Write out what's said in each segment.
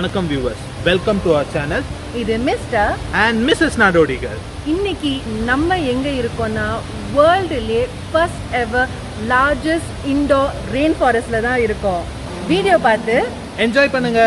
வணக்கம் viewers, welcome to our channel. இது mister and Mrs. Nadodigal. இன்னைக்கு நம்ம எங்க இருக்கோம்னா வேர்ல்டுலயே first ever largest indoor rain ஃபாரஸ்ட்ல தான் இருக்கோம். வீடியோ பார்த்து என்ஜாய் பண்ணுங்க.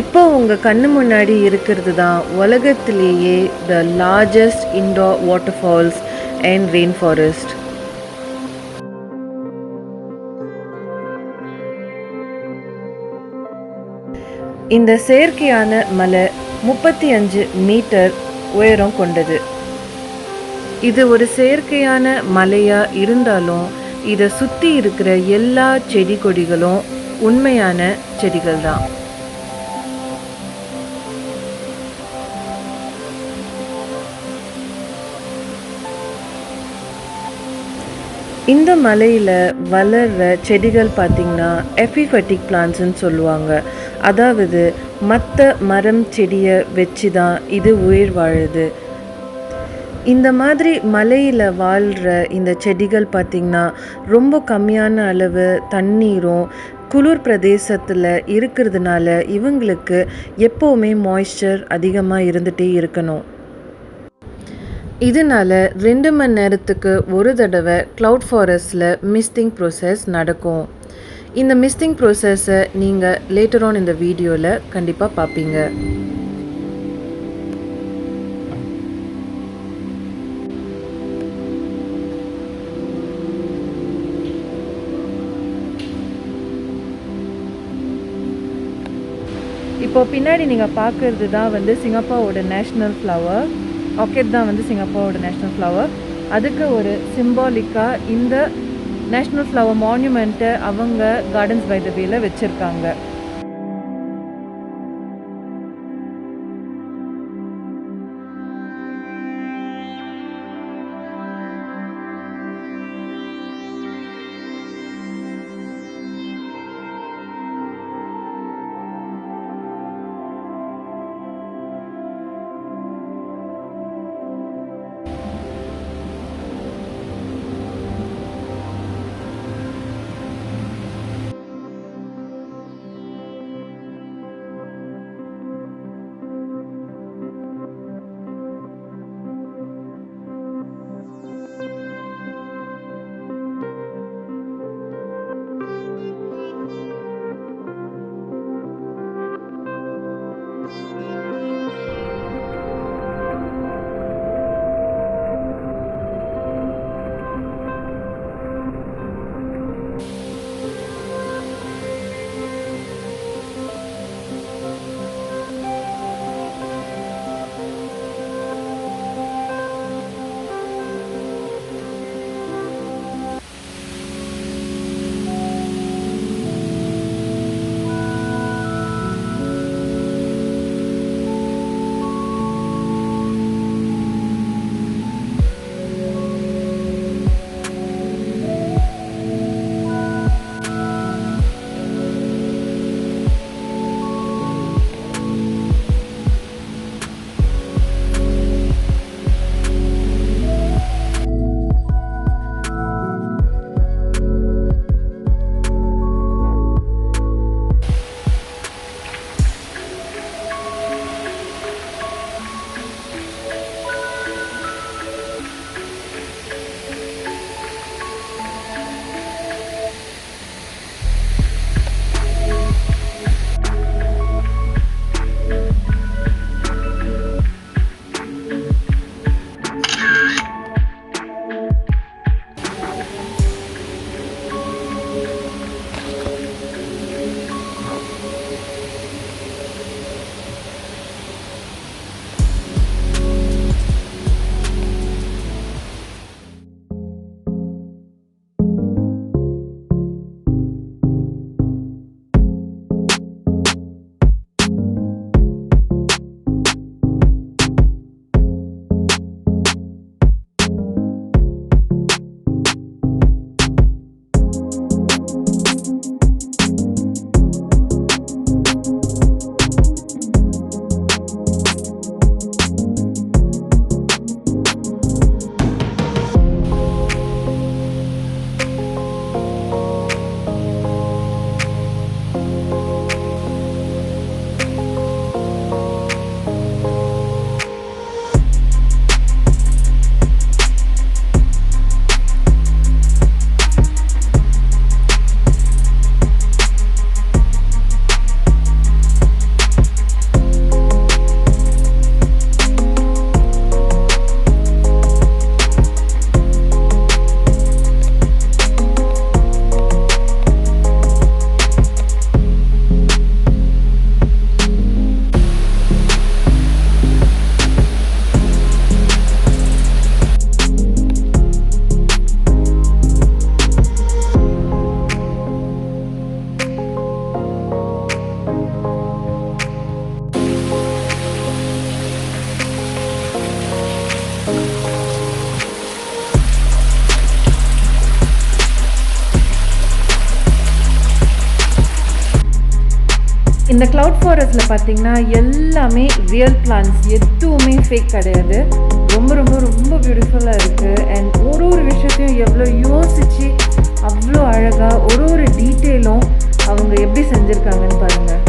இப்போ உங்க கண்ணு முன்னாடி இருக்கிறது தான் உலகத்திலேயே the largest indoor waterfalls and rain forest. இந்த செயற்கையான மலை 35 மீட்டர் உயரம் கொண்டது. இது ஒரு செயற்கையான மலையா இருந்தாலும் இதை சுற்றி இருக்கிற எல்லா செடி கொடிகளும் உண்மையான செடிகள் தான். இந்த மலையில் வளர்கிற செடிகள் பார்த்திங்கன்னா எபிஃபெட்டிக் பிளான்ட்ஸ்ன்னு சொல்லுவாங்க. அதாவது மற்ற மரம் செடியை வச்சு தான் இது உயிர் வாழுது. இந்த மாதிரி மலையில் வாழ்கிற இந்த செடிகள் பார்த்திங்கன்னா ரொம்ப கம்மியான அளவு தண்ணீரும் குளிர் பிரதேசத்தில் இருக்கிறதுனால இவங்களுக்கு எப்போவுமே மாய்ஸ்சர் அதிகமாக இருந்துகிட்டே இருக்கணும். இதனால் 2 மணி நேரத்துக்கு ஒரு தடவை க்ளவுட் ஃபாரஸ்டில் மிஸ்டிங் ப்ரோசஸ் நடக்கும். இந்த மிஸ்டிங் ப்ரோசஸை நீங்கள் லேட்டர் ஆன் இந்த வீடியோவில் கண்டிப்பாக பார்ப்பீங்க. இப்போ பின்னாடி நீங்கள் பார்க்குறது தான் சிங்கப்பூரோட நேஷ்னல் ஃப்ளவர். ஆர்கிட் தான் சிங்கப்பூரோட நேஷ்னல் ஃப்ளவர். அதுக்கு ஒரு சிம்பாலிக்காக இந்த நேஷ்னல் ஃப்ளவர் மான்யூமெண்ட்டை அவங்க கார்டன்ஸ் பை த வேல வச்சுருக்காங்க. இந்த க்ளவுட் ஃபாரஸ்ட்டில் பார்த்தீங்கன்னா எல்லாமே ரியல் பிளான்ஸ், எதுவுமே ஃபேக் கிடையாது. ரொம்ப ரொம்ப ரொம்ப பியூட்டிஃபுல்லாக இருக்குது. அண்ட் ஒரு விஷயத்தையும் எவ்வளோ யோசித்து அவ்வளோ அழகாக ஒரு டீட்டெயிலும் அவங்க எப்படி செஞ்சுருக்காங்கன்னு பாருங்கள்.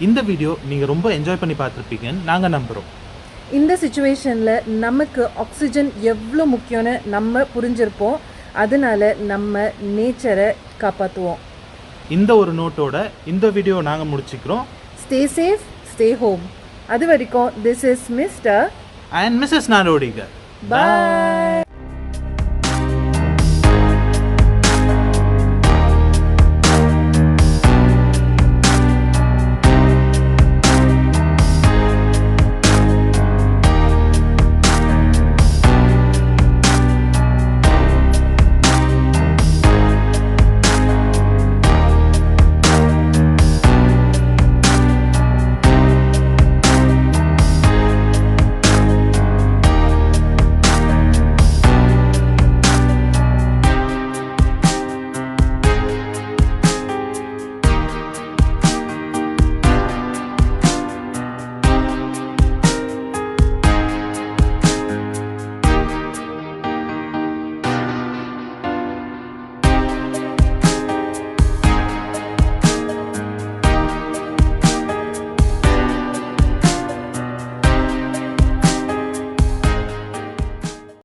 இந்த வீடியோ நீங்கள் ரொம்ப என்ஜாய் பண்ணி பார்த்துருப்பீங்கன்னு நாங்கள் நம்புகிறோம். இந்த சுச்சுவேஷனில் நமக்கு ஆக்சிஜன் எவ்வளோ முக்கியம்னு நம்ம புரிஞ்சிருப்போம். அதனால நம்ம நேச்சரை காப்பாற்றுவோம். இந்த ஒரு நோட்டோட இந்த வீடியோ நாங்கள் முடிச்சுக்கிறோம். Stay safe, stay home. அது வரைக்கும் this is mister and missus Nadodigal. Bye.